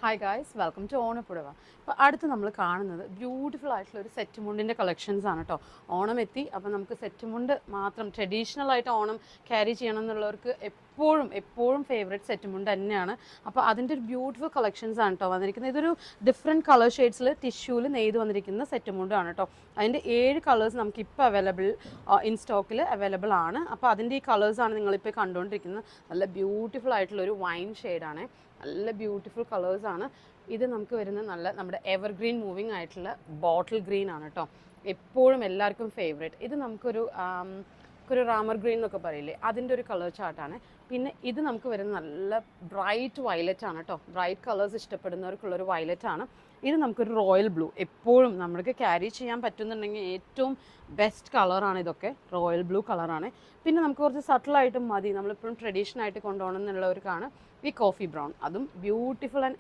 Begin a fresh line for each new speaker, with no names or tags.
Hi guys, welcome to ഓണപ്പുടവ. അപ്പോൾ അടുത്ത് നമ്മൾ കാണുന്നത് ബ്യൂട്ടിഫുൾ ആയിട്ടുള്ള ഒരു സെറ്റ് മുണ്ടിൻ്റെ കളക്ഷൻസ് ആണ് കേട്ടോ. ഓണം എത്തി, അപ്പോൾ നമുക്ക് സെറ്റ് മുണ്ട് മാത്രം ട്രഡീഷണൽ ആയിട്ട് ഓണം ക്യാരി ചെയ്യണം എന്നുള്ളവർക്ക് എപ്പോഴും ഫേവറേറ്റ് സെറ്റ് മുണ്ട് തന്നെയാണ്. അപ്പോൾ അതിൻ്റെ ഒരു ബ്യൂട്ടിഫുൾ കളക്ഷൻസ് ആണ് കേട്ടോ വന്നിരിക്കുന്നത്. ഇതൊരു ഡിഫറെൻറ്റ് കളർ ഷെയ്ഡ്സിൽ ടിഷ്യൂവിൽ നെയ്ത് വന്നിരിക്കുന്ന സെറ്റ് മുണ്ടാണ് കേട്ടോ. അതിൻ്റെ 7 കളേഴ്സ് നമുക്ക് ഇപ്പോൾ ഇൻ സ്റ്റോക്കിൽ അവൈലബിൾ ആണ്. അപ്പോൾ അതിൻ്റെ ഈ കളേഴ്സാണ് നിങ്ങളിപ്പോൾ കണ്ടുകൊണ്ടിരിക്കുന്നത്. നല്ല ബ്യൂട്ടിഫുൾ ആയിട്ടുള്ളൊരു വൈൻ ഷെയ്ഡാണ്, നല്ല ബ്യൂട്ടിഫുൾ കളേഴ്സാണ്. ഇത് നമുക്ക് വരുന്ന നമ്മുടെ എവർഗ്രീൻ മൂവിങ് ആയിട്ടുള്ള ബോട്ടിൽ ഗ്രീൻ ആണ് കേട്ടോ. എപ്പോഴും എല്ലാവർക്കും ഫേവറേറ്റ്. ഇത് നമുക്കൊരു റാമർ ഗ്രീൻ എന്നൊക്കെ പറയില്ലേ, അതിൻ്റെ ഒരു കളർ ചാർട്ടാണ്. പിന്നെ ഇത് നമുക്ക് വരുന്ന നല്ല ബ്രൈറ്റ് വയലറ്റ് ആണ് കേട്ടോ. ബ്രൈറ്റ് കളേഴ്സ് ഇഷ്ടപ്പെടുന്നവർക്കുള്ളൊരു വയലറ്റ് ആണ്. ഇത് നമുക്കൊരു റോയൽ ബ്ലൂ, എപ്പോഴും നമ്മൾക്ക് ക്യാരി ചെയ്യാൻ പറ്റുന്നുണ്ടെങ്കിൽ ഏറ്റവും ബെസ്റ്റ് കളറാണ് ഇതൊക്കെ. റോയൽ ബ്ലൂ കളറാണ്. പിന്നെ നമുക്ക് കുറച്ച് സട്ടിലായിട്ടും മതി, നമ്മളിപ്പോഴും ട്രഡീഷണൽ ആയിട്ട് കൊണ്ടുപോകണം എന്നുള്ളവർക്കാണ് ഈ കോഫി ബ്രൗൺ. അതും ബ്യൂട്ടിഫുൾ ആൻഡ്